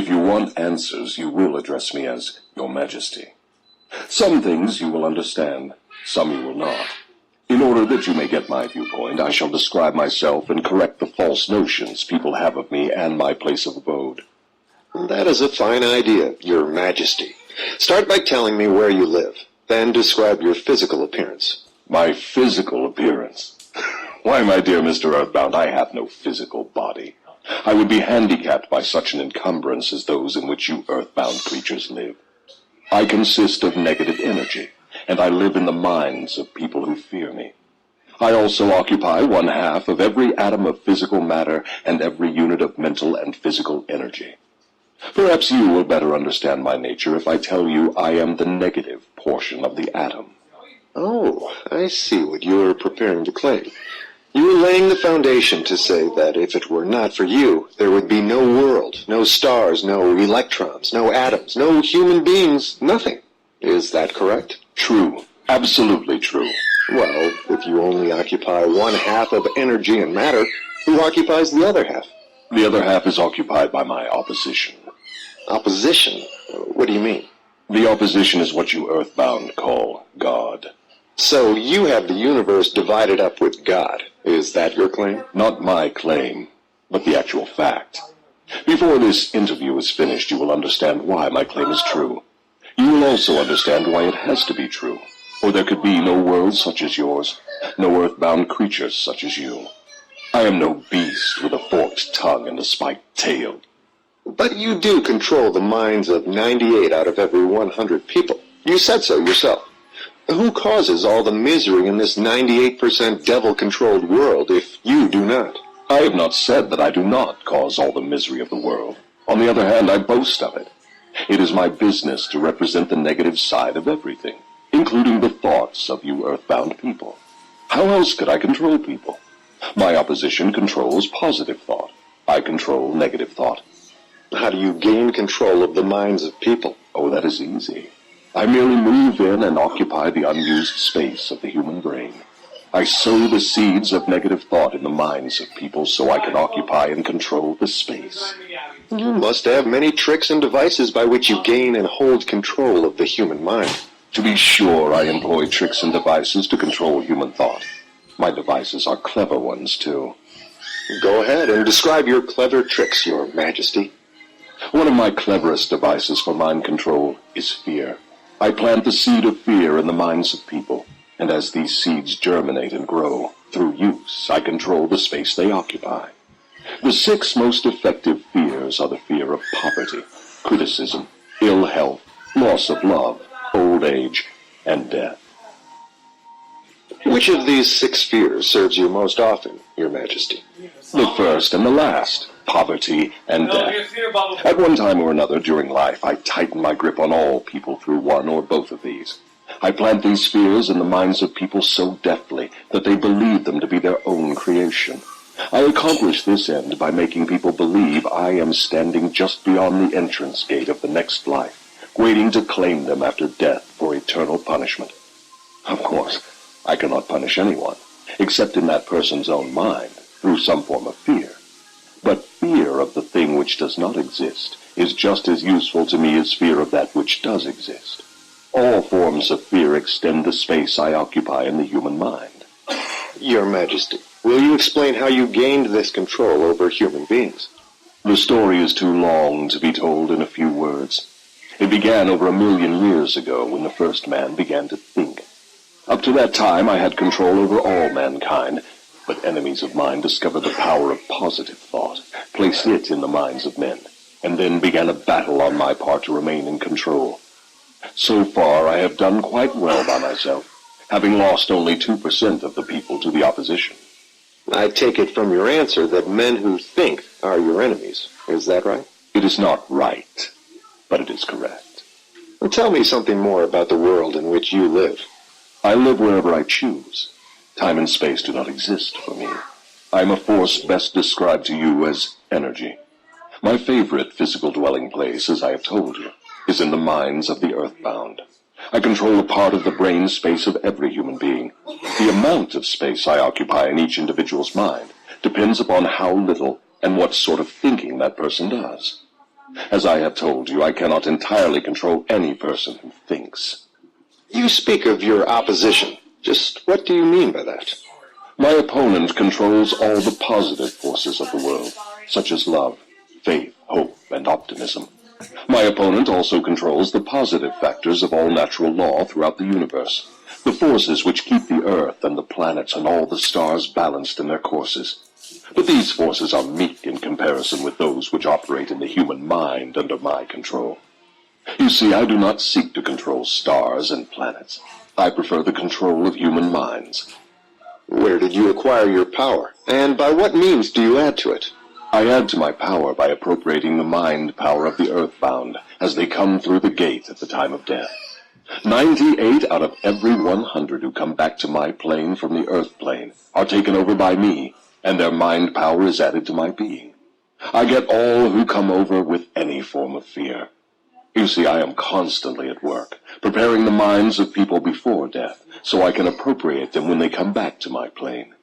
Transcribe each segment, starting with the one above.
If you want answers, you will address me as Your Majesty. Some things you will understand, some you will not. In order that you may get my viewpoint, I shall describe myself and correct the false notions people have of me and my place of abode. That is a fine idea, Your Majesty. Start by telling me where you live, then describe your physical appearance. My physical appearance? Why, my dear Mr. Earthbound, I have no physical body. I would be handicapped by such an encumbrance as those in which you earthbound creatures live. I consist of negative energy, and I live in the minds of people who fear me. I also occupy 1/2 of every atom of physical matter and every unit of mental and physical energy. Perhaps you will better understand my nature if I tell you I am the negative portion of the atom. Oh, I see what you are preparing to claim. You are laying the foundation to say that if it were not for you, there would be no world, no stars, no electrons, no atoms, no human beings, nothing. Is that correct? True. Absolutely true. Well, if you only occupy 1/2 of energy and matter, who occupies the other half? The other half is occupied by my opposition. Opposition? What do you mean? The opposition is what you earthbound call God. So you have the universe divided up with God. Is that your claim? Not my claim, but the actual fact. Before this interview is finished, you will understand why my claim is true. You will also understand why it has to be true, or there could be no world such as yours, no earthbound creatures such as you. I am no beast with a forked tongue and a spiked tail. But you do control the minds of 98 out of every 100 people. You said so yourself. Who causes all the misery in this 98% devil-controlled world if you do not? I have not said that I do not cause all the misery of the world. On the other hand, I boast of it. It is my business to represent the negative side of everything, including the thoughts of you earthbound people. How else could I control people? My opposition controls positive thought. I control negative thought. How do you gain control of the minds of people? Oh, that is easy. I merely move in and occupy the unused space of the human brain. I sow the seeds of negative thought in the minds of people so I can occupy and control the space. You must have many tricks and devices by which you gain and hold control of the human mind. To be sure, I employ tricks and devices to control human thought. My devices are clever ones, too. Go ahead and describe your clever tricks, Your Majesty. One of my cleverest devices for mind control is fear. I plant the seed of fear in the minds of people, and as these seeds germinate and grow, through use, I control the space they occupy. The 6 most effective fears are the fear of poverty, criticism, ill health, loss of love, old age, and death. Which of these 6 fears serves you most often, Your Majesty? The first and the last, poverty and death. At one time or another during life, I tighten my grip on all people through one or both of these. I plant these fears in the minds of people so deftly that they believe them to be their own creation. I accomplish this end by making people believe I am standing just beyond the entrance gate of the next life, waiting to claim them after death for eternal punishment. Of course, I cannot punish anyone, except in that person's own mind, through some form of fear. But fear of the thing which does not exist is just as useful to me as fear of that which does exist. All forms of fear extend the space I occupy in the human mind. Your Majesty, will you explain how you gained this control over human beings? The story is too long to be told in a few words. It began over 1,000,000 years ago when the first man began to think. Up to that time, I had control over all mankind, but enemies of mine discovered the power of positive thought, placed it in the minds of men, and then began a battle on my part to remain in control. So far, I have done quite well by myself, having lost only 2% of the people to the opposition. I take it from your answer that men who think are your enemies. Is that right? It is not right, but it is correct. Well, tell me something more about the world in which you live. I live wherever I choose. Time and space do not exist for me. I am a force best described to you as energy. My favorite physical dwelling place, as I have told you, is in the minds of the earthbound. I control a part of the brain space of every human being. The amount of space I occupy in each individual's mind depends upon how little and what sort of thinking that person does. As I have told you, I cannot entirely control any person who thinks. You speak of your opposition. Just what do you mean by that? My opponent controls all the positive forces of the world, such as love, faith, hope, and optimism. My opponent also controls the positive factors of all natural law throughout the universe, the forces which keep the Earth and the planets and all the stars balanced in their courses. But these forces are meek in comparison with those which operate in the human mind under my control. You see, I do not seek to control stars and planets. I prefer the control of human minds. Where did you acquire your power, and by what means do you add to it? I add to my power by appropriating the mind power of the earthbound as they come through the gate at the time of death. 98 out of every 100 who come back to my plane from the earth plane are taken over by me, and their mind power is added to my being. I get all who come over with any form of fear. You see, I am constantly at work, preparing the minds of people before death, so I can appropriate them when they come back to my plane.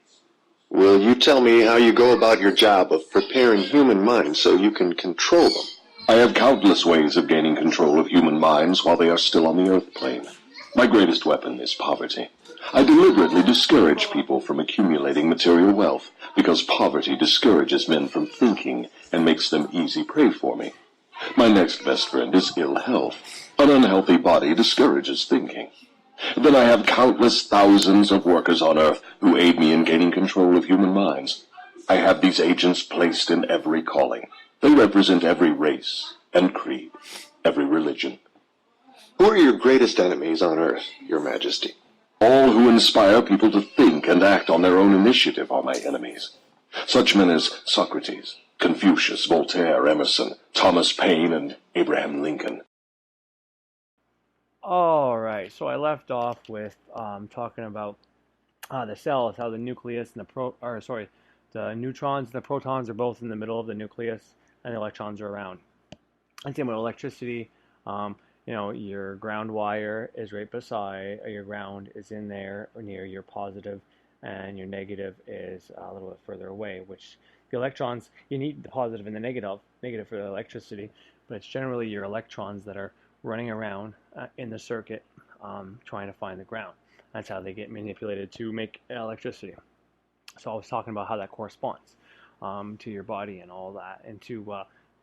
Will you tell me how you go about your job of preparing human minds so you can control them? I have countless ways of gaining control of human minds while they are still on the earth plane. My greatest weapon is poverty. I deliberately discourage people from accumulating material wealth, because poverty discourages men from thinking and makes them easy prey for me. My next best friend is ill health. An unhealthy body discourages thinking. Then I have countless thousands of workers on Earth who aid me in gaining control of human minds. I have these agents placed in every calling. They represent every race and creed, every religion. Who are your greatest enemies on Earth, Your Majesty? All who inspire people to think and act on their own initiative are my enemies. Such men as Socrates, Confucius, Voltaire, Emerson, Thomas Paine, and Abraham Lincoln. All right, so I left off with talking about the cells, how the nucleus and the neutrons and the protons are both in the middle of the nucleus, and the electrons are around. And same with electricity. Your ground wire is right beside, your ground is in there near your positive, and your negative is a little bit further away, which the electrons, you need the positive and the negative for the electricity, but it's generally your electrons that are running around in the circuit trying to find the ground. That's how they get manipulated to make electricity. So I was talking about how that corresponds to your body and all that, and to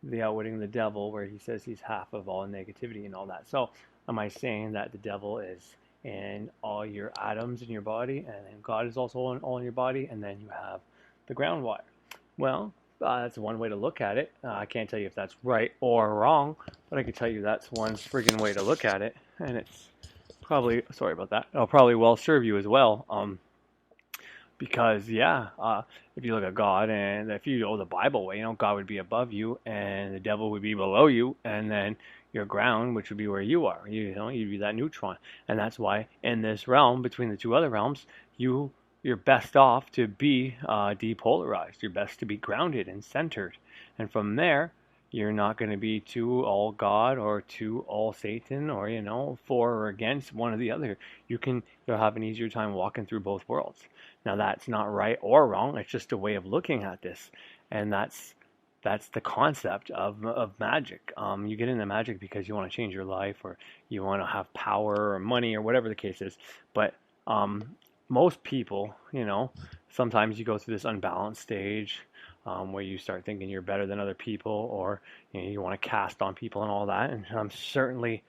the outwitting the devil, where he says he's half of all negativity and all that. So am I saying that the devil is in all your atoms in your body, and then God is also in all in your body, and then you have the ground wire? Well, that's one way to look at it. I can't tell you if that's right or wrong, but I can tell you that's one friggin' way to look at it, and it's probably, sorry about that, it'll probably well serve you as well. Because if you look at God, and if you know the Bible way, God would be above you, and the devil would be below you, and then your ground, which would be where you are, you'd be that neutron. And that's why in this realm, between the two other realms, you're best off to be depolarized. You're best to be grounded and centered. And from there, you're not going to be too all God or too all Satan, or, for or against one or the other. You'll have an easier time walking through both worlds. Now, that's not right or wrong. It's just a way of looking at this. And that's the concept of magic. You get into magic because you want to change your life, or you want to have power or money or whatever the case is. But most people, sometimes you go through this unbalanced stage where you start thinking you're better than other people, or you want to cast on people and all that. And I've certainly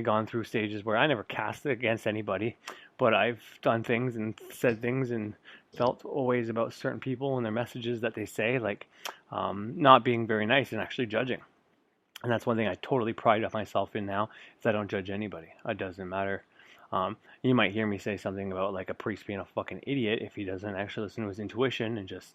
gone through stages where I never cast against anybody, but I've done things and said things and felt ways about certain people and their messages that they say, like not being very nice and actually judging. And that's one thing I totally pride myself in now, is I don't judge anybody. It doesn't matter. You might hear me say something about like a priest being a fucking idiot if he doesn't actually listen to his intuition and just,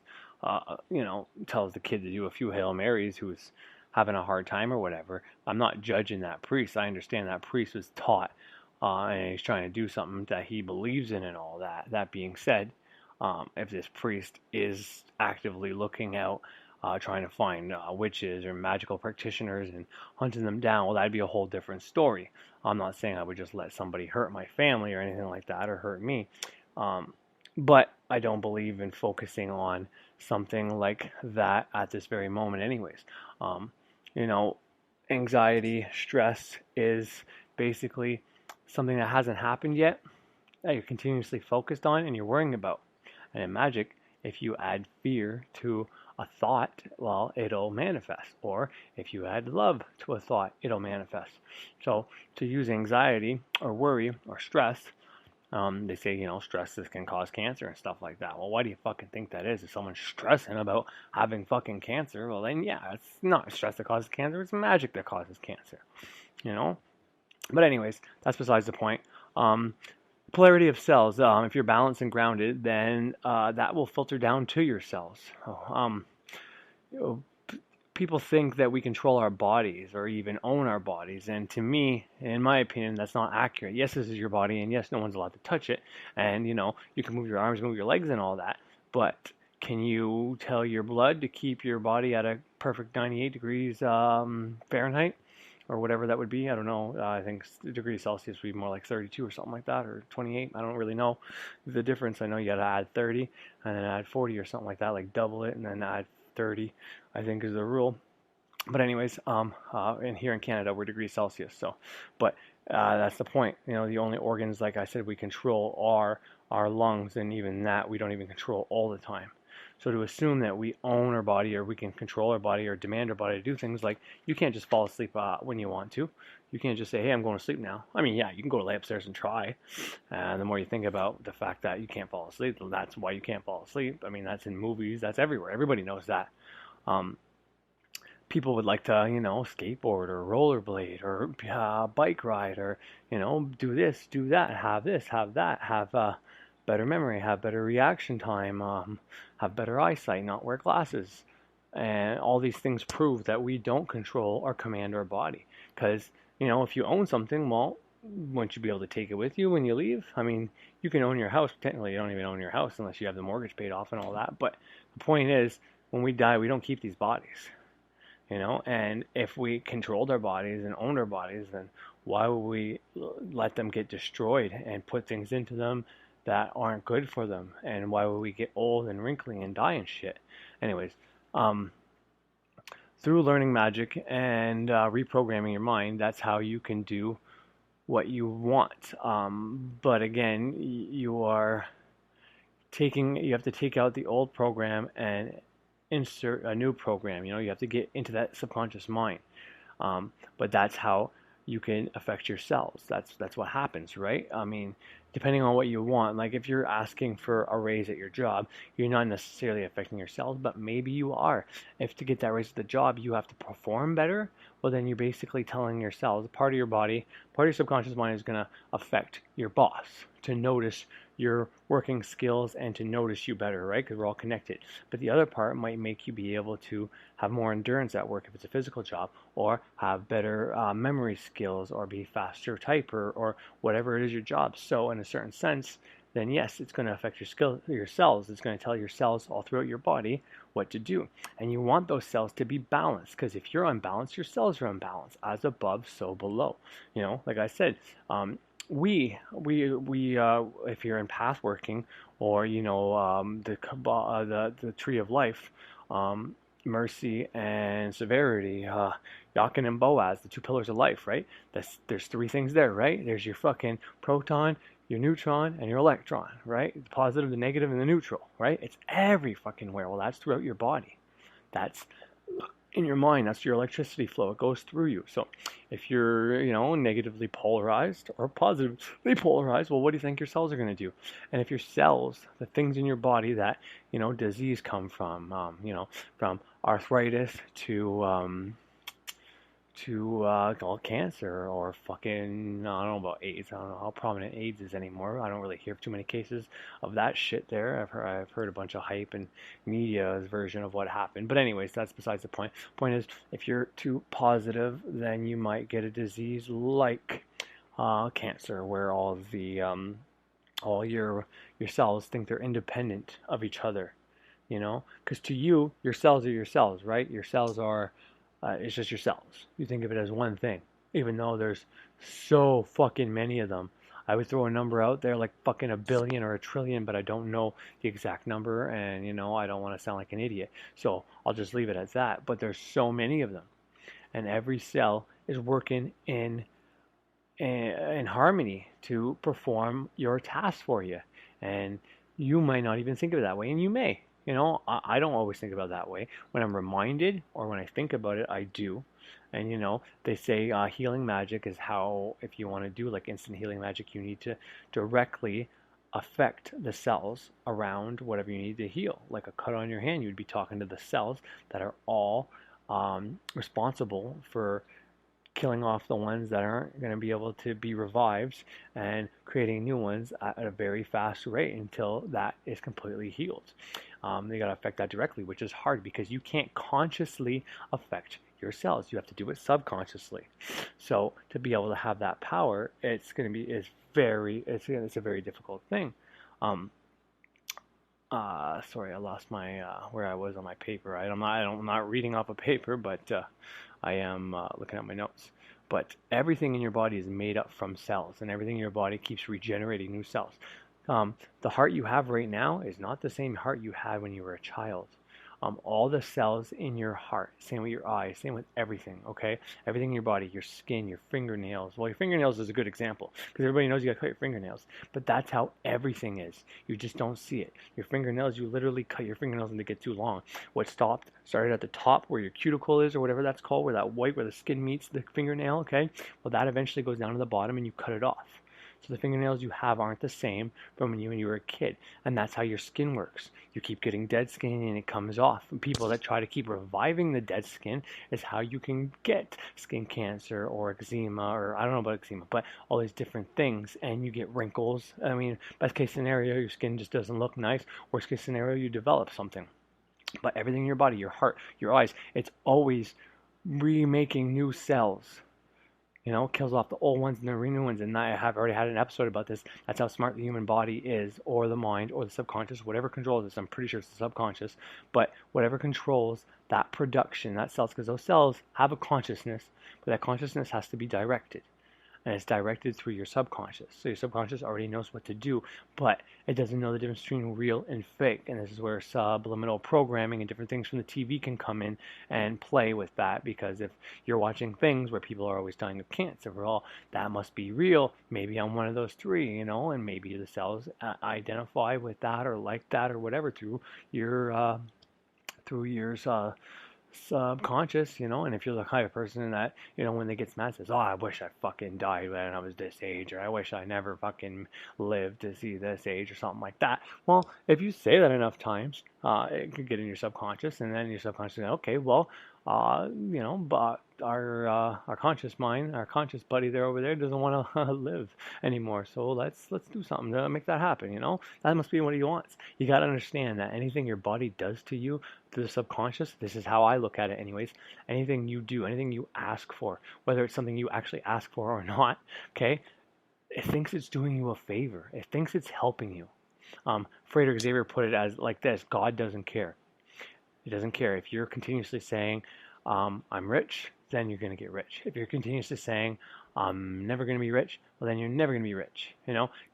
tells the kid to do a few Hail Marys who's having a hard time or whatever. I'm not judging that priest. I understand that priest was taught and he's trying to do something that he believes in and all that. That being said, if this priest is actively looking out, trying to find witches or magical practitioners and hunting them down, well, that'd be a whole different story. I'm not saying I would just let somebody hurt my family or anything like that, or hurt me. But I don't believe in focusing on something like that at this very moment anyways. Anxiety, stress is basically something that hasn't happened yet that you're continuously focused on and you're worrying about. And in magic, if you add fear to a thought, well, it'll manifest. Or if you add love to a thought, it'll manifest. So to use anxiety or worry or stress, they say, stress can cause cancer and stuff like that. Well, why do you fucking think that is? If someone's stressing about having fucking cancer, well then, yeah, it's not stress that causes cancer. It's magic that causes cancer, But anyways, that's besides the point. Polarity of cells. If you're balanced and grounded, then that will filter down to your cells. People think that we control our bodies or even own our bodies, and to me, in my opinion, that's not accurate. Yes, this is your body, and yes, no one's allowed to touch it, and you can move your arms, move your legs and all that, but can you tell your blood to keep your body at a perfect 98 degrees Fahrenheit or whatever that would be? I don't know. I think degrees Celsius would be more like 32 or something like that, or 28. I don't really know the difference. I know you got to add 30 and then add 40 or something like that, like double it and then add 30, I think is the rule. But anyways, and here in Canada we're degrees Celsius. So, but that's the point. The only organs, like I said, we control are our lungs, and even that we don't even control all the time. So to assume that we own our body or we can control our body or demand our body to do things, like you can't just fall asleep when you want to. You can't just say, hey, I'm going to sleep now. I mean, yeah, you can go lay upstairs and try. And the more you think about the fact that you can't fall asleep, that's why you can't fall asleep. I mean, that's in movies. That's everywhere. Everybody knows that. People would like to, skateboard or rollerblade or bike ride or, do this, do that, have this, have that, have better memory, have better reaction time, have better eyesight, not wear glasses. And all these things prove that we don't control or command our body. Because, if you own something, well, won't you be able to take it with you when you leave? I mean, you can own your house. Technically, you don't even own your house unless you have the mortgage paid off and all that. But the point is, when we die, we don't keep these bodies. And if we controlled our bodies and owned our bodies, then why would we let them get destroyed and put things into them that aren't good for them? And why would we get old and wrinkly and die and shit? Anyways, through learning magic and reprogramming your mind, that's how you can do what you want. But again, you have to take out the old program and insert a new program. You have to get into that subconscious mind. But that's how you can affect your cells. That's what happens, right? I mean, depending on what you want, like if you're asking for a raise at your job, you're not necessarily affecting your cells, but maybe you are. If to get that raise at the job, you have to perform better, well, then you're basically telling your cells, part of your body, part of your subconscious mind is going to affect your boss to notice your working skills and to notice you better, right? Because we're all connected. But the other part might make you be able to have more endurance at work if it's a physical job, or have better memory skills, or be faster typer, or whatever it is your job. So in a certain sense, then yes, it's going to affect your cells. It's going to tell your cells all throughout your body what to do. And you want those cells to be balanced, because if you're unbalanced, your cells are unbalanced. As above, so below. Like I said, we if you're in path working, or the tree of life, mercy and severity, Yakin and Boaz, the two pillars of life, right? There's three things there, right? There's your fucking proton, your neutron, and your electron, right? The positive, the negative, and the neutral, right? It's every fucking where. Well, that's throughout your body. That's in your mind. That's your electricity flow. It goes through you. So if you're, negatively polarized or positively polarized, well, what do you think your cells are going to do? And if your cells, the things in your body that, disease come from, from arthritis to cancer, or fucking, I don't know about AIDS. I don't know how prominent AIDS is anymore. I don't really hear too many cases of that shit there. I've heard a bunch of hype and media's version of what happened. But anyways, that's besides the point. Point is, if you're too positive, then you might get a disease like cancer, where all your cells think they're independent of each other. Because to you, your cells are your cells, right? Your cells are it's just your cells. You think of it as one thing, even though there's so fucking many of them. I would throw a number out there like fucking 1 billion or 1 trillion, but I don't know the exact number, and I don't want to sound like an idiot, so I'll just leave it as that. But there's so many of them, and every cell is working in harmony to perform your task for you. And you might not even think of it that way, and you may. I don't always think about it that way. When I'm reminded or when I think about it, I do. And they say healing magic is how, if you want to do like instant healing magic, you need to directly affect the cells around whatever you need to heal. Like a cut on your hand, you'd be talking to the cells that are all responsible for killing off the ones that aren't going to be able to be revived and creating new ones at a very fast rate until that is completely healed. They got to affect that directly, which is hard because you can't consciously affect your cells. You have to do it subconsciously. So to be able to have that power, it's a very difficult thing. Sorry, I lost my where I was on my paper. I'm not reading off a paper, but I am looking at my notes. But everything in your body is made up from cells, and everything in your body keeps regenerating new cells. The heart you have right now is not the same heart you had when you were a child. All the cells in your heart, same with your eyes, same with everything, okay? Everything in your body, your skin, your fingernails. Well, your fingernails is a good example because everybody knows you gotta cut your fingernails, but that's how everything is. You just don't see it. Your fingernails, you literally cut your fingernails and they get too long. What started at the top where your cuticle is or whatever that's called, where the skin meets the fingernail, okay? Well, that eventually goes down to the bottom and you cut it off. So the fingernails you have aren't the same from when you were a kid. And that's how your skin works. You keep getting dead skin and it comes off. And people that try to keep reviving the dead skin is how you can get skin cancer or eczema, or I don't know about eczema, but all these different things. And you get wrinkles. I mean, best case scenario, your skin just doesn't look nice. Worst case scenario, you develop something. But everything in your body, your heart, your eyes, it's always remaking new cells. Kills off the old ones and the new ones. And I have already had an episode about this. That's how smart the human body is, or the mind, or the subconscious, whatever controls this. I'm pretty sure it's the subconscious. But whatever controls that production, that cells, because those cells have a consciousness, but that consciousness has to be directed. And it's directed through your subconscious. So your subconscious already knows what to do, but it doesn't know the difference between real and fake. And this is where subliminal programming and different things from the TV can come in and play with that. Because if you're watching things where people are always dying of cancer, well, that must be real. Maybe I'm one of those three, and maybe the cells identify with that or like that or whatever through your subconscious, and if you're the kind of person that, when they get mad says, oh, I wish I fucking died when I was this age, or I wish I never fucking lived to see this age, or something like that. Well, if you say that enough times, it could get in your subconscious, and then your subconscious says, okay, well, but our conscious mind, our conscious buddy there over there doesn't want to live anymore. So let's do something to make that happen. That must be what he wants. You got to understand that anything your body does to you through the subconscious, this is how I look at it anyways. Anything you do, anything you ask for, whether it's something you actually ask for or not, okay, it thinks it's doing you a favor. It thinks it's helping you. Frederick Xavier put it as like this: God doesn't care. It doesn't care. If you're continuously saying, I'm rich, then you're going to get rich. If you're continuously saying, I'm never going to be rich, well, then you're never going to be rich.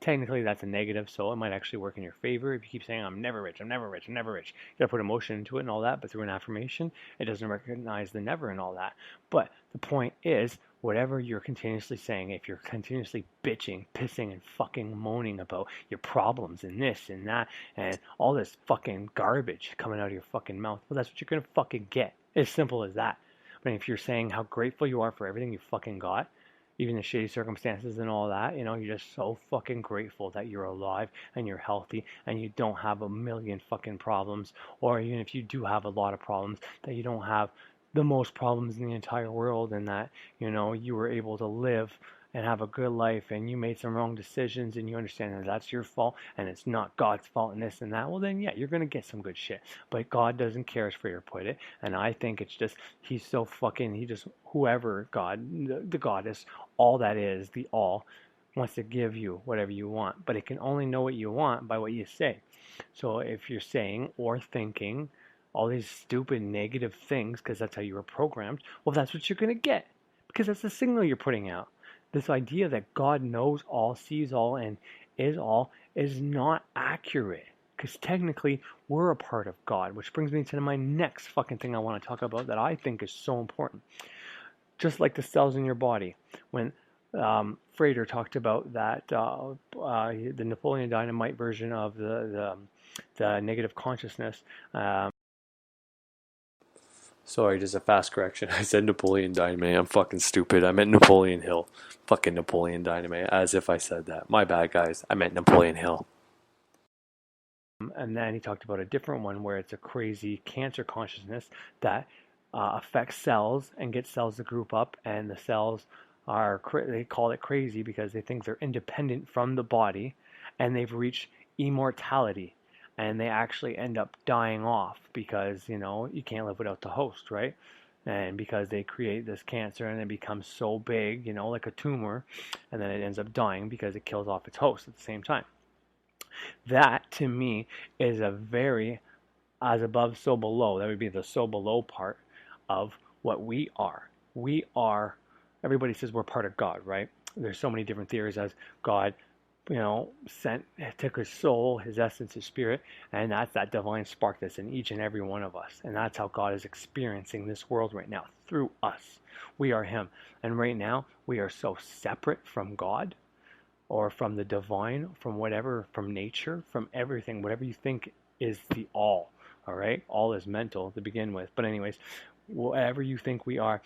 Technically that's a negative, so it might actually work in your favor. If you keep saying, I'm never rich, I'm never rich, I'm never rich, you got to put emotion into it and all that, but through an affirmation, it doesn't recognize the never and all that. But the point is, whatever you're continuously saying, if you're continuously bitching, pissing, and fucking moaning about your problems and this and that and all this fucking garbage coming out of your fucking mouth, well, that's what you're gonna fucking get. As simple as that. But if you're saying how grateful you are for everything you fucking got, even the shitty circumstances and all that, you're just so fucking grateful that you're alive and you're healthy and you don't have a million fucking problems, or even if you do have a lot of problems, that you don't have the most problems in the entire world, and that you were able to live and have a good life, and you made some wrong decisions, and you understand that that's your fault and it's not God's fault and this and that, well then yeah, you're gonna get some good shit. But God doesn't care, as Freer put it, and I think it's just whoever God, the goddess, all that is, the all, wants to give you whatever you want, but it can only know what you want by what you say. So if you're saying or thinking all these stupid negative things because that's how you were programmed, well, that's what you're going to get, because that's the signal you're putting out. This idea that God knows all, sees all, and is not accurate, because technically we're a part of God, which brings me to my next fucking thing I want to talk about that I think is so important. just like the cells in your body. When Frater talked about that, the Napoleon Dynamite version of the negative consciousness. Sorry, just a fast correction. I said Napoleon Dynamite. I'm fucking stupid. I meant Napoleon Hill. Fucking Napoleon Dynamite. As if I said that. My bad, guys. I meant Napoleon Hill. And then he talked about a different one where it's a crazy cancer consciousness that affects cells and gets cells to group up, and the cells they call it crazy because they think they're independent from the body, and they've reached immortality, and they actually end up dying off because, you can't live without the host, right? And because they create this cancer and it becomes so big, like a tumor, and then it ends up dying because it kills off its host at the same time. That, to me, is a very as above, so below. That would be the so below part of what we are. We are, everybody says we're part of God, right? There's so many different theories as God, took his soul, his essence, his spirit, and that's that divine spark that's in each and every one of us. And that's how God is experiencing this world right now, through us. We are him. And right now, we are so separate from God, or from the divine, from whatever, from nature, from everything, whatever you think is the all right? All is mental to begin with. But anyways, whatever you think we are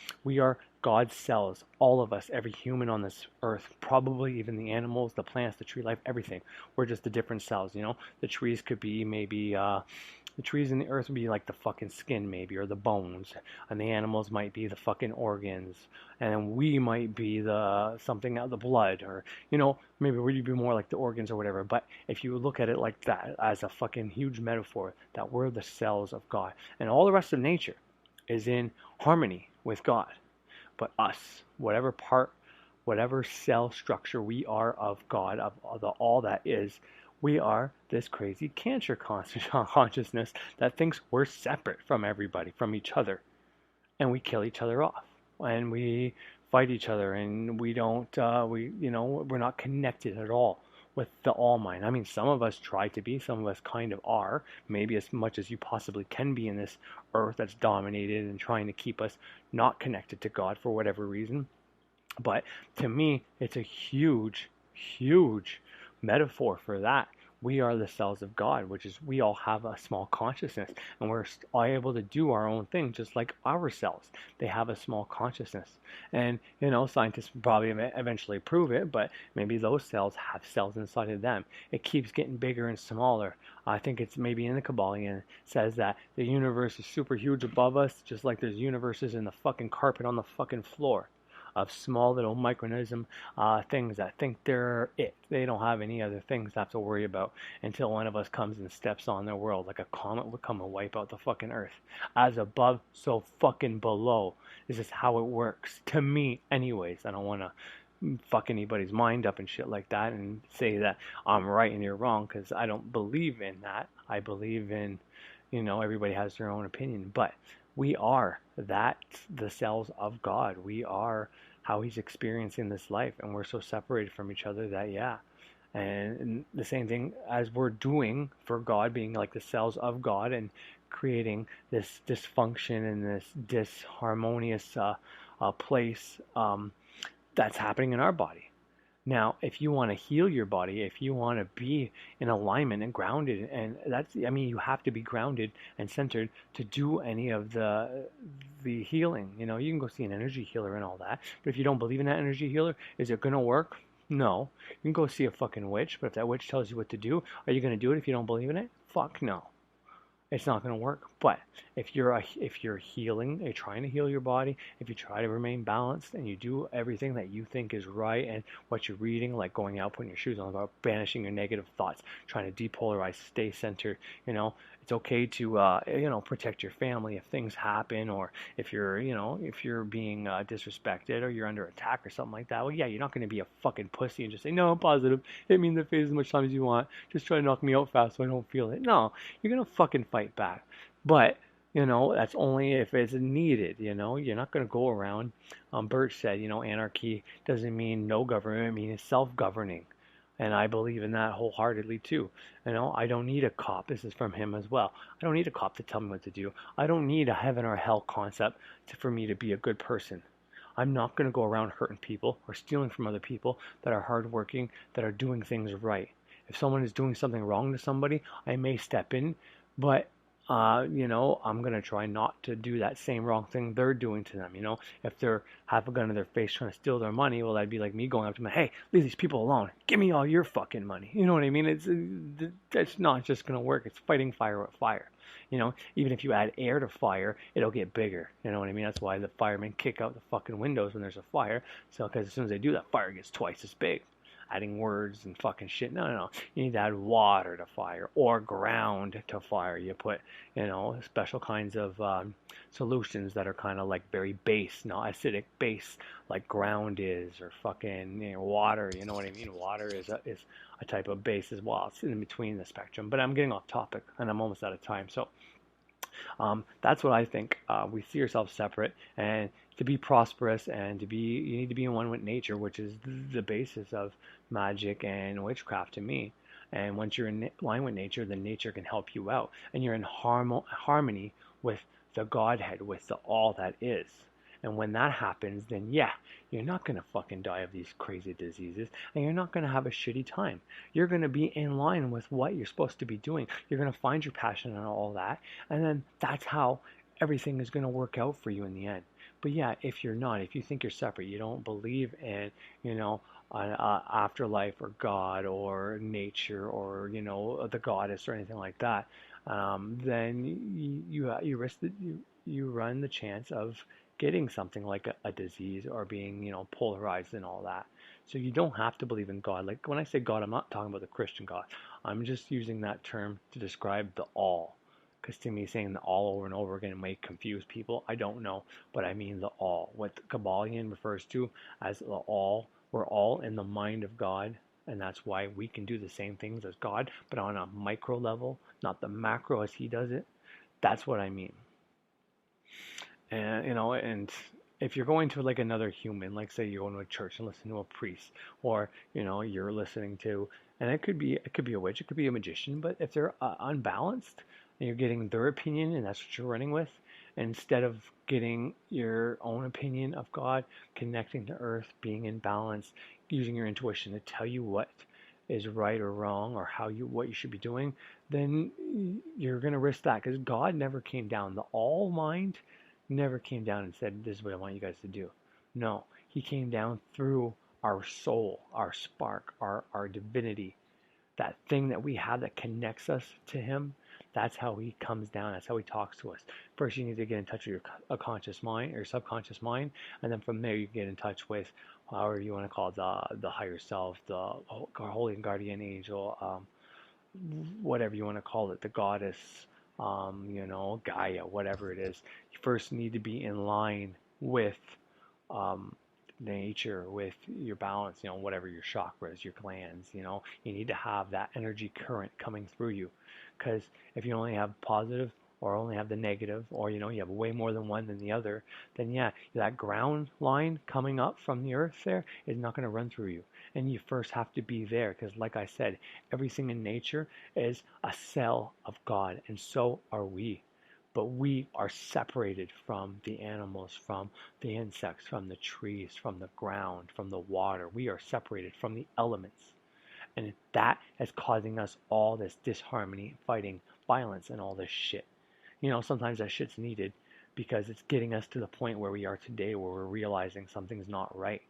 God's cells, all of us, every human on this earth, probably even the animals, the plants, the tree life, everything. We're just the different cells, The trees could be maybe, the trees in the earth would be like the fucking skin maybe, or the bones, and the animals might be the fucking organs, and we might be the something out the blood, or maybe we'd be more like the organs or whatever. But if you look at it like that, as a fucking huge metaphor, that we're the cells of God, and all the rest of nature is in harmony with God. But us, whatever part, whatever cell structure we are of God, of the all that is, we are this crazy cancer consciousness that thinks we're separate from everybody, from each other. And we kill each other off. And we fight each other. And we don't, we're not connected at all with the all mind. I mean, some of us try to be, some of us kind of are, maybe as much as you possibly can be in this earth that's dominated and trying to keep us not connected to God for whatever reason. But to me, it's a huge, huge metaphor for that. We are the cells of God, which is we all have a small consciousness, and we're all able to do our own thing, just like our cells. They have a small consciousness. And, scientists will probably eventually prove it, but maybe those cells have cells inside of them. It keeps getting bigger and smaller. I think it's maybe in the Kabbalion, says that the universe is super huge above us, just like there's universes in the fucking carpet on the fucking floor, of small little micronism things that think they're it. They don't have any other things to have to worry about until one of us comes and steps on their world, like a comet would come and wipe out the fucking earth. As above, so fucking below. This is how it works. To me, anyways. I don't want to fuck anybody's mind up and shit like that and say that I'm right and you're wrong, because I don't believe in that. I believe in, everybody has their own opinion. But we are the cells of God. We are how he's experiencing this life, and we're so separated from each other that, yeah. And the same thing as we're doing for God, being like the cells of God and creating this dysfunction and this disharmonious place that's happening in our body. Now, if you want to heal your body, if you want to be in alignment and grounded, and you have to be grounded and centered to do any of the healing. You can go see an energy healer and all that, but if you don't believe in that energy healer, is it going to work? No. You can go see a fucking witch, but if that witch tells you what to do, are you going to do it if you don't believe in it? Fuck no. It's not going to work. But if you're healing, you're trying to heal your body, if you try to remain balanced and you do everything that you think is right, and what you're reading, like going out, putting your shoes on, about banishing your negative thoughts, trying to depolarize, stay centered, it's okay to protect your family if things happen, or if you're being disrespected or you're under attack or something like that. Well, yeah, you're not going to be a fucking pussy and just say, no, I'm positive, hit me in the face as much time as you want, just try to knock me out fast so I don't feel it. No, you're going to fucking fight back. But that's only if it's needed. You're not going to go around. Birch said, anarchy doesn't mean no government, it means self-governing. And I believe in that wholeheartedly too. I don't need a cop. This is from him as well. I don't need a cop to tell me what to do. I don't need a heaven or hell concept for me to be a good person. I'm not going to go around hurting people or stealing from other people that are hardworking, that are doing things right. If someone is doing something wrong to somebody, I may step in, but I'm going to try not to do that same wrong thing they're doing to them. If they're have a gun to their face trying to steal their money, well, that'd be like me going up to them, hey, leave these people alone. Give me all your fucking money. You know what I mean? It's not just going to work. It's fighting fire with fire. Even if you add air to fire, it'll get bigger. You know what I mean? That's why the firemen kick out the fucking windows when there's a fire. So, because as soon as they do that, fire gets twice as big. Adding words and fucking shit. No. You need to add water to fire or ground to fire. You put, special kinds of solutions that are kind of like very base, not acidic base, like ground is, or fucking water. You know what I mean? Water is a type of base as well. It's in between the spectrum. But I'm getting off topic, and I'm almost out of time. So that's what I think. We see ourselves separate, and to be prosperous and you need to be in one with nature, which is the basis of magic and witchcraft to me. And once you're in line with nature, then nature can help you out, and you're in harmony with the Godhead, with the all that is. And when that happens, then you're not going to fucking die of these crazy diseases, and you're not going to have a shitty time. You're going to be in line with what you're supposed to be doing. You're going to find your passion and all that, and then that's how everything is going to work out for you in the end. But if you're not, if you think you're separate, you don't believe in, an afterlife or God or nature or, the goddess or anything like that, then you risk that you run the chance of getting something like a disease or being, polarized and all that. So you don't have to believe in God. Like when I say God, I'm not talking about the Christian God. I'm just using that term to describe the all. Because to me, saying the all over and over again may confuse people. I don't know, but I mean the all. What the Kabbalion refers to as the all. We're all in the mind of God, and that's why we can do the same things as God, but on a micro level, not the macro as He does it. That's what I mean. And and if you're going to like another human, like say you're going to a church and listen to a priest, or you're listening to, and it could be a witch, it could be a magician, but if they're unbalanced and you're getting their opinion and that's what you're running with, instead of getting your own opinion of God, connecting to earth, being in balance, using your intuition to tell you what is right or wrong, or what you should be doing, then you're going to risk that, because God never came down. The all mind never came down and said, this is what I want you guys to do. No, He came down through our soul, our spark, our divinity, that thing that we have that connects us to Him. That's how He comes down. That's how He talks to us. First, you need to get in touch with your conscious mind or subconscious mind, and then from there you get in touch with, however you want to call it, the higher self, the holy and guardian angel, whatever you want to call it, the goddess, Gaia, whatever it is. You first need to be in line with nature, with your balance, whatever your chakras, your glands, you need to have that energy current coming through you. Because if you only have positive or only have the negative, or you have way more than one than the other, then that ground line coming up from the earth there is not going to run through you. And you first have to be there, because like I said, everything in nature is a cell of God, and so are we. But we are separated from the animals, from the insects, from the trees, from the ground, from the water. We are separated from the elements. And that is causing us all this disharmony, fighting, violence, and all this shit. Sometimes that shit's needed, because it's getting us to the point where we are today, where we're realizing something's not right.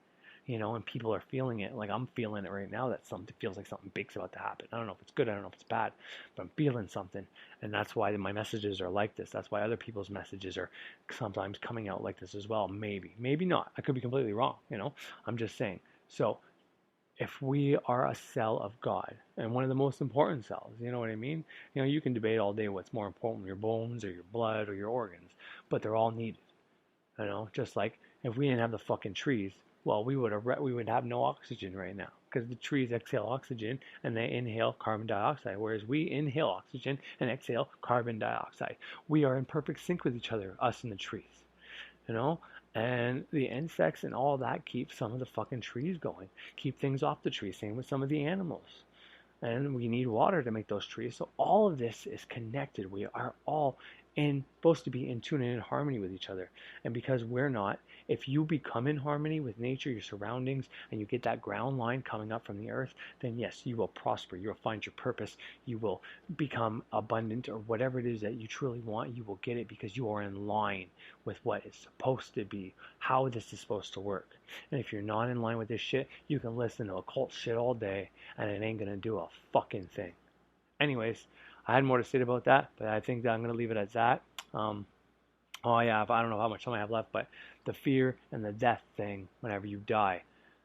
And people are feeling it. Like I'm feeling it right now, that something feels like something big's about to happen. I don't know if it's good, I don't know if it's bad, but I'm feeling something. And that's why my messages are like this. That's why other people's messages are sometimes coming out like this as well. Maybe not. I could be completely wrong. I'm just saying. So if we are a cell of God, and one of the most important cells, you know what I mean? You can debate all day what's more important, your bones or your blood or your organs, but they're all needed. Just like if we didn't have the fucking trees, well, we would have no oxygen right now, because the trees exhale oxygen and they inhale carbon dioxide, whereas we inhale oxygen and exhale carbon dioxide. We are in perfect sync with each other, us and the trees, and the insects and all that keep some of the fucking trees going, keep things off the trees. Same with some of the animals. And we need water to make those trees. So all of this is connected. We are all supposed to be in tune and in harmony with each other. And because we're not, if you become in harmony with nature, your surroundings, and you get that ground line coming up from the earth, then yes, you will prosper. You will find your purpose. You will become abundant, or whatever it is that you truly want, you will get it because you are in line with what it's supposed to be, how this is supposed to work. And if you're not in line with this shit, you can listen to occult shit all day, and it ain't gonna do a fucking thing. Anyways, I had more to say about that, but I think that I'm going to leave it at that. I don't know how much time I have left, but the fear and the death thing whenever you die.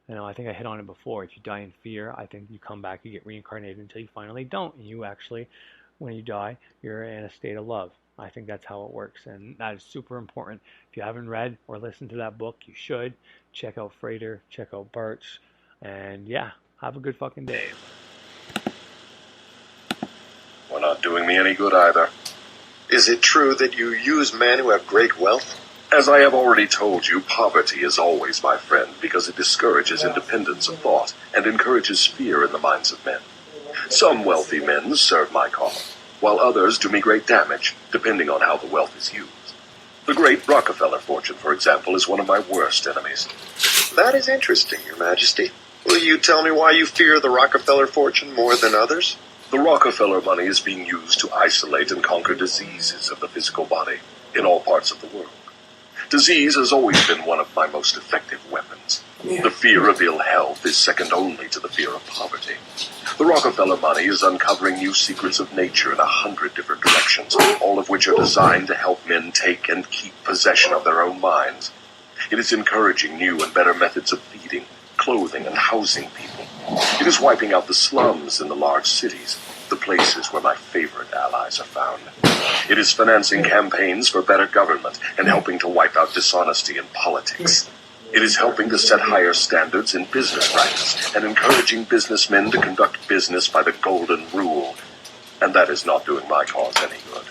I think I hit on it before. If you die in fear, I think you come back, you get reincarnated until you finally don't. And you actually, when you die, you're in a state of love. I think that's how it works, and that is super important. If you haven't read or listened to that book, you should. Check out Frater, check out Birch, and yeah, have a good fucking day. We're not doing me any good either. Is it true that you use men who have great wealth? As I have already told you, poverty is always my friend because it discourages independence of thought and encourages fear in the minds of men. Some wealthy men serve my cause, while others do me great damage, depending on how the wealth is used. The great Rockefeller fortune, for example, is one of my worst enemies. That is interesting, Your Majesty. Will you tell me why you fear the Rockefeller fortune more than others? The Rockefeller money is being used to isolate and conquer diseases of the physical body in all parts of the world. Disease has always been one of my most effective weapons. The fear of ill health is second only to the fear of poverty. The Rockefeller money is uncovering new secrets of nature in 100 different directions, all of which are designed to help men take and keep possession of their own minds. It is encouraging new and better methods of feeding, clothing, and housing people. It is wiping out the slums in the large cities, the places where my favorite allies are found. It is financing campaigns for better government and helping to wipe out dishonesty in politics. It is helping to set higher standards in business practice and encouraging businessmen to conduct business by the golden rule. And that is not doing my cause any good.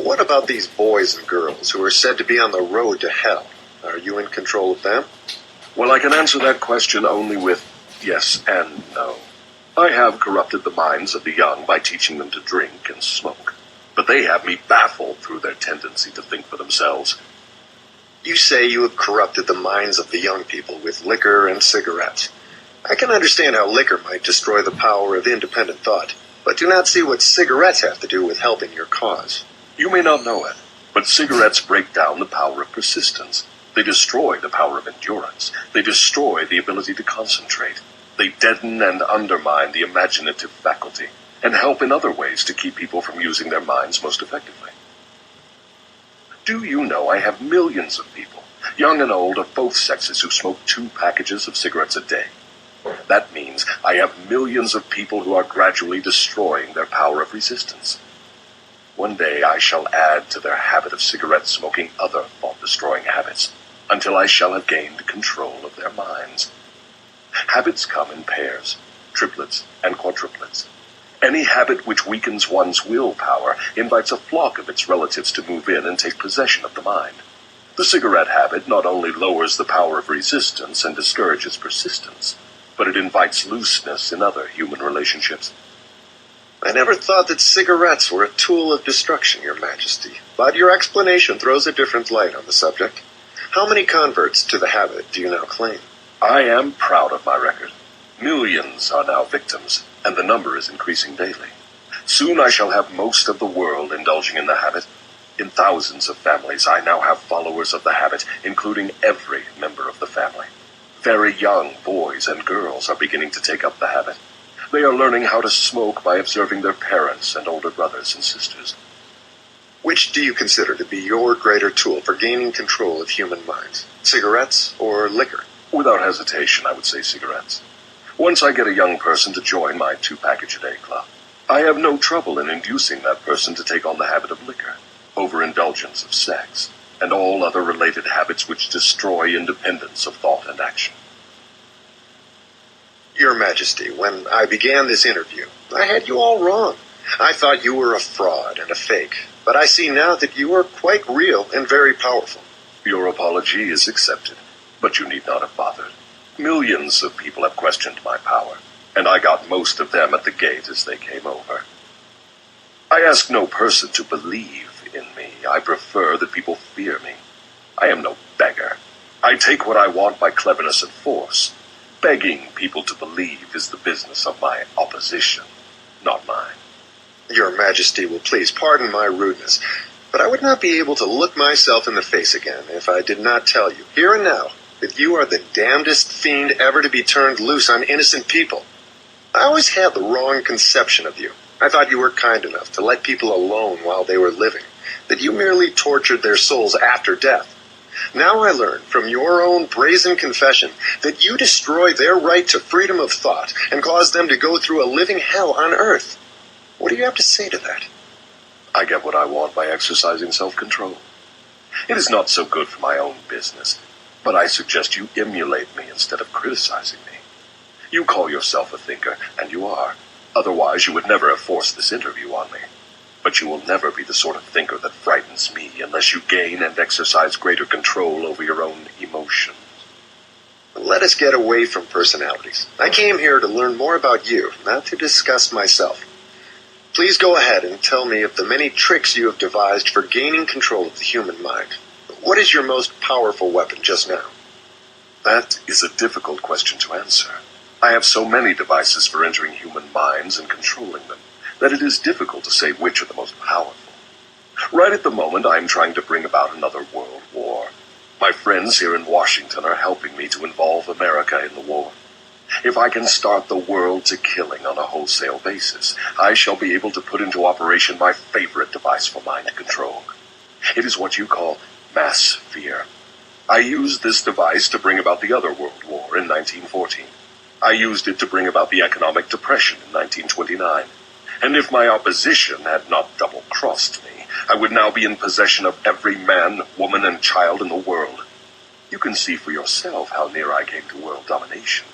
What about these boys and girls who are said to be on the road to hell? Are you in control of them? Well, I can answer that question only with yes and no. I have corrupted the minds of the young by teaching them to drink and smoke. But they have me baffled through their tendency to think for themselves. You say you have corrupted the minds of the young people with liquor and cigarettes. I can understand how liquor might destroy the power of independent thought, but do not see what cigarettes have to do with helping your cause. You may not know it, but cigarettes break down the power of persistence. They destroy the power of endurance. They destroy the ability to concentrate. They deaden and undermine the imaginative faculty, and help in other ways to keep people from using their minds most effectively. Do you know I have millions of people, young and old of both sexes, who smoke 2 packages of cigarettes a day? That means I have millions of people who are gradually destroying their power of resistance. One day I shall add to their habit of cigarette smoking other thought-destroying habits, until I shall have gained control of their minds. Habits come in pairs, triplets and quadruplets. Any habit which weakens one's willpower invites a flock of its relatives to move in and take possession of the mind. The cigarette habit not only lowers the power of resistance and discourages persistence, but it invites looseness in other human relationships. I never thought that cigarettes were a tool of destruction, Your Majesty, but your explanation throws a different light on the subject. How many converts to the habit do you now claim? I am proud of my record. Millions are now victims, and the number is increasing daily. Soon I shall have most of the world indulging in the habit. In thousands of families, I now have followers of the habit, including every member of the family. Very young boys and girls are beginning to take up the habit. They are learning how to smoke by observing their parents and older brothers and sisters. Which do you consider to be your greater tool for gaining control of human minds? Cigarettes or liquor? Without hesitation, I would say cigarettes. Once I get a young person to join my 2-package-a-day club, I have no trouble in inducing that person to take on the habit of liquor, overindulgence of sex, and all other related habits which destroy independence of thought and action. Your Majesty, when I began this interview, I had you all wrong. I thought you were a fraud and a fake, but I see now that you are quite real and very powerful. Your apology is accepted, but you need not have bothered. Millions of people have questioned my power, and I got most of them at the gate as they came over. I ask no person to believe in me. I prefer that people fear me. I am no beggar. I take what I want by cleverness and force. Begging people to believe is the business of my opposition, not mine. Your Majesty will please pardon my rudeness, but I would not be able to look myself in the face again if I did not tell you, here and now, that you are the damnedest fiend ever to be turned loose on innocent people. I always had the wrong conception of you. I thought you were kind enough to let people alone while they were living, that you merely tortured their souls after death. Now I learn from your own brazen confession that you destroy their right to freedom of thought and cause them to go through a living hell on earth. What do you have to say to that? I get what I want by exercising self-control. It is not so good for my own business, but I suggest you emulate me instead of criticizing me. You call yourself a thinker, and you are. Otherwise, you would never have forced this interview on me. But you will never be the sort of thinker that frightens me unless you gain and exercise greater control over your own emotions. Let us get away from personalities. I came here to learn more about you, not to discuss myself. Please go ahead and tell me of the many tricks you have devised for gaining control of the human mind. What is your most powerful weapon just now? That is a difficult question to answer. I have so many devices for entering human minds and controlling them that it is difficult to say which are the most powerful. Right at the moment, I am trying to bring about another world war. My friends here in Washington are helping me to involve America in the war. If I can start the world to killing on a wholesale basis, I shall be able to put into operation my favorite device for mind control. It is what you call mass fear. I used this device to bring about the other World War in 1914. I used it to bring about the economic depression in 1929. And if my opposition had not double-crossed me, I would now be in possession of every man, woman, and child in the world. You can see for yourself how near I came to world domination.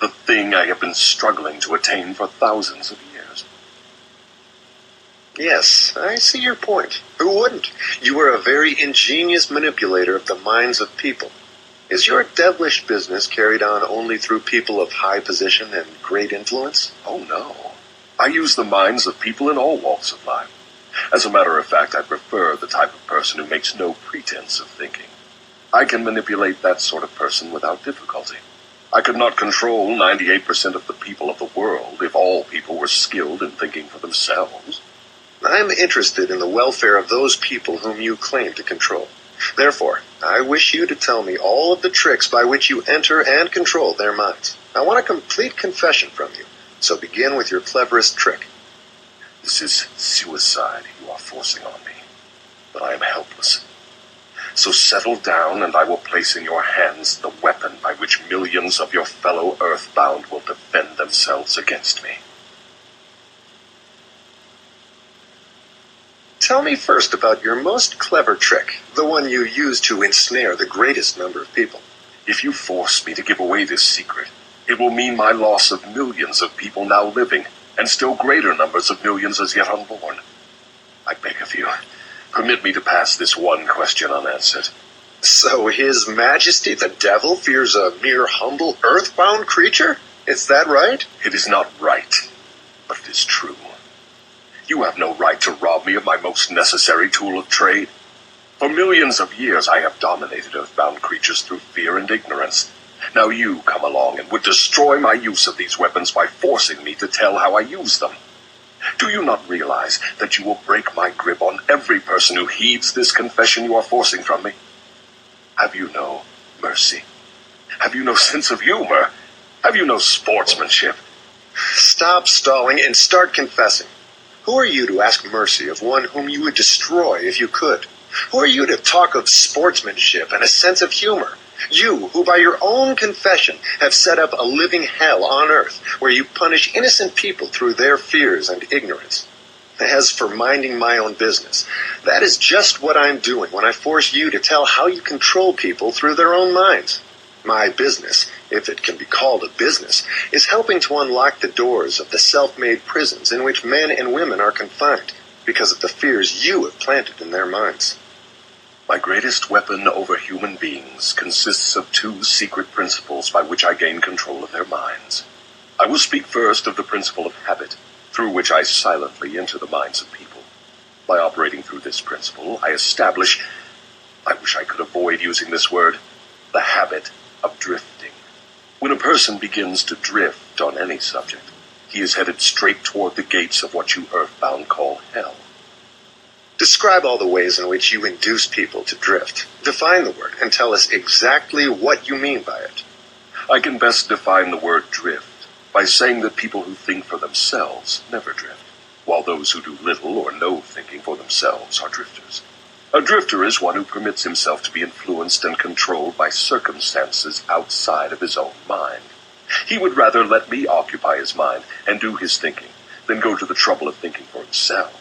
The thing I have been struggling to attain for thousands of years. Yes, I see your point. Who wouldn't? You are a very ingenious manipulator of the minds of people. Is your devilish business carried on only through people of high position and great influence? Oh, no. I use the minds of people in all walks of life. As a matter of fact, I prefer the type of person who makes no pretense of thinking. I can manipulate that sort of person without difficulty. I could not control 98% of the people of the world if all people were skilled in thinking for themselves. I'm interested in the welfare of those people whom you claim to control. Therefore, I wish you to tell me all of the tricks by which you enter and control their minds. I want a complete confession from you. So begin with your cleverest trick. This is suicide you are forcing on me, but I am helpless. So settle down, and I will place in your hands the weapon by which millions of your fellow earthbound will defend themselves against me. Tell me first about your most clever trick, the one you use to ensnare the greatest number of people. If you force me to give away this secret, it will mean my loss of millions of people now living, and still greater numbers of millions as yet unborn. I beg of you, permit me to pass this one question unanswered. So His Majesty the Devil fears a mere humble earthbound creature? Is that right? It is not right, but it is true. You have no right to rob me of my most necessary tool of trade. For millions of years I have dominated earthbound creatures through fear and ignorance. Now you come along and would destroy my use of these weapons by forcing me to tell how I use them. Do you not realize that you will break my grip on every person who heeds this confession you are forcing from me? Have you no mercy? Have you no sense of humor? Have you no sportsmanship? Stop stalling and start confessing. Who are you to ask mercy of one whom you would destroy if you could? Who are you to talk of sportsmanship and a sense of humor? You, who by your own confession have set up a living hell on earth, where you punish innocent people through their fears and ignorance. As for minding my own business, that is just what I'm doing when I force you to tell how you control people through their own minds. My business, if it can be called a business, is helping to unlock the doors of the self-made prisons in which men and women are confined because of the fears you have planted in their minds. My greatest weapon over human beings consists of two secret principles by which I gain control of their minds. I will speak first of the principle of habit, through which I silently enter the minds of people. By operating through this principle, I establish, I wish I could avoid using this word, the habit of drifting. When a person begins to drift on any subject, he is headed straight toward the gates of what you earthbound call hell. Describe all the ways in which you induce people to drift. Define the word and tell us exactly what you mean by it. I can best define the word drift by saying that people who think for themselves never drift, while those who do little or no thinking for themselves are drifters. A drifter is one who permits himself to be influenced and controlled by circumstances outside of his own mind. He would rather let me occupy his mind and do his thinking than go to the trouble of thinking for himself.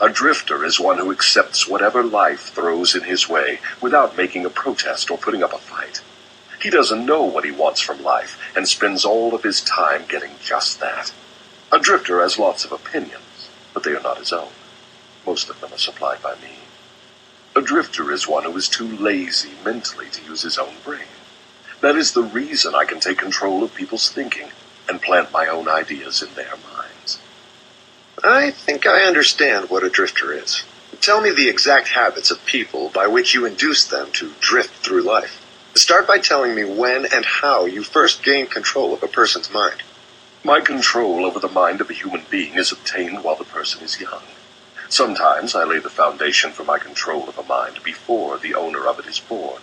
A drifter is one who accepts whatever life throws in his way without making a protest or putting up a fight. He doesn't know what he wants from life and spends all of his time getting just that. A drifter has lots of opinions, but they are not his own. Most of them are supplied by me. A drifter is one who is too lazy mentally to use his own brain. That is the reason I can take control of people's thinking and plant my own ideas in their minds. I think I understand what a drifter is. Tell me the exact habits of people by which you induce them to drift through life. Start by telling me when and how you first gain control of a person's mind. My control over the mind of a human being is obtained while the person is young. Sometimes I lay the foundation for my control of a mind before the owner of it is born,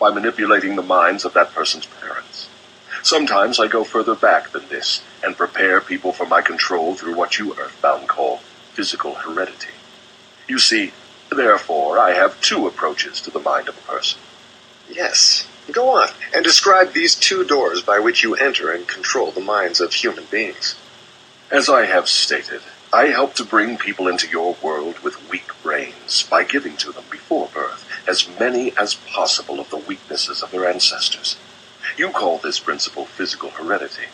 by manipulating the minds of that person's parents. Sometimes I go further back than this and prepare people for my control through what you earthbound call physical heredity. You see, therefore, I have two approaches to the mind of a person. Yes. Go on, and describe these two doors by which you enter and control the minds of human beings. As I have stated, I help to bring people into your world with weak brains by giving to them before birth as many as possible of the weaknesses of their ancestors. You call this principle physical heredity.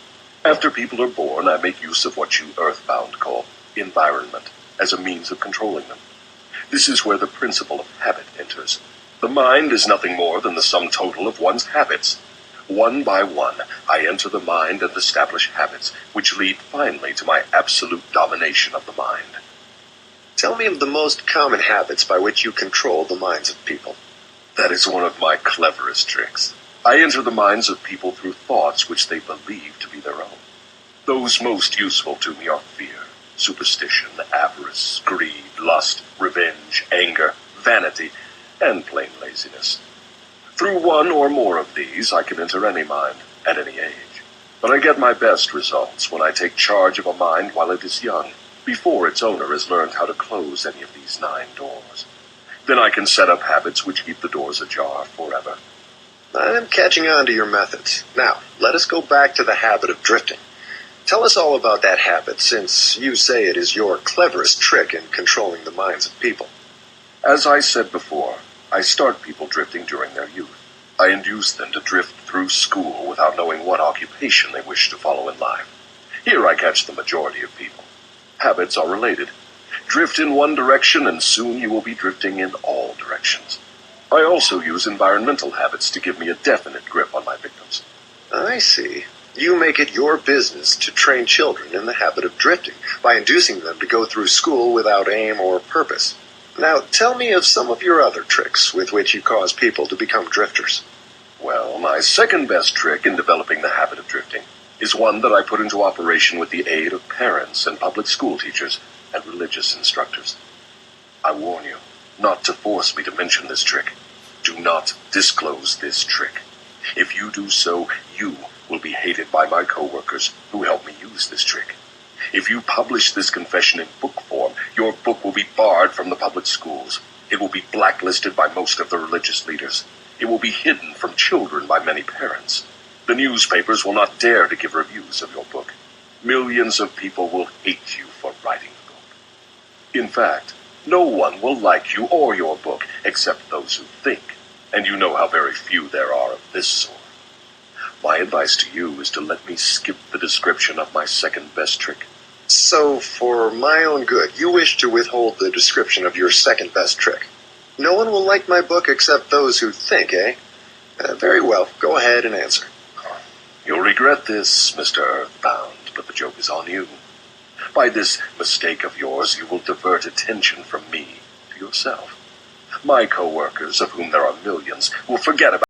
After people are born, I make use of what you earthbound call environment as a means of controlling them. This is where the principle of habit enters. The mind is nothing more than the sum total of one's habits. One by one, I enter the mind and establish habits, which lead finally to my absolute domination of the mind. Tell me of the most common habits by which you control the minds of people. That is one of my cleverest tricks. I enter the minds of people through thoughts which they believe to be their own. Those most useful to me are fear, superstition, avarice, greed, lust, revenge, anger, vanity, and plain laziness. Through one or more of these, I can enter any mind, at any age. But I get my best results when I take charge of a mind while it is young, before its owner has learned how to close any of these 9 doors. Then I can set up habits which keep the doors ajar forever. I'm catching on to your methods. Now, let us go back to the habit of drifting. Tell us all about that habit, since you say it is your cleverest trick in controlling the minds of people. As I said before, I start people drifting during their youth. I induce them to drift through school without knowing what occupation they wish to follow in life. Here I catch the majority of people. Habits are related. Drift in one direction and soon you will be drifting in all directions. I also use environmental habits to give me a definite grip on my victims. I see. You make it your business to train children in the habit of drifting by inducing them to go through school without aim or purpose. Now, tell me of some of your other tricks with which you cause people to become drifters. Well, my second best trick in developing the habit of drifting is one that I put into operation with the aid of parents and public school teachers and religious instructors. I warn you not to force me to mention this trick. Do not disclose this trick. If you do so, you will be hated by my coworkers who help me use this trick. If you publish this confession in book form, your book will be barred from the public schools. It will be blacklisted by most of the religious leaders. It will be hidden from children by many parents. The newspapers will not dare to give reviews of your book. Millions of people will hate you for writing the book. In fact, no one will like you or your book except those who think, and you know how very few there are of this sort. My advice to you is to let me skip the description of my second best trick. So, for my own good, you wish to withhold the description of your second best trick. No one will like my book except those who think, eh? Very well, go ahead and answer. You'll regret this, Mr. Earthbound, but the joke is on you. By this mistake of yours, you will divert attention from me to yourself. My co-workers, of whom there are millions, will forget about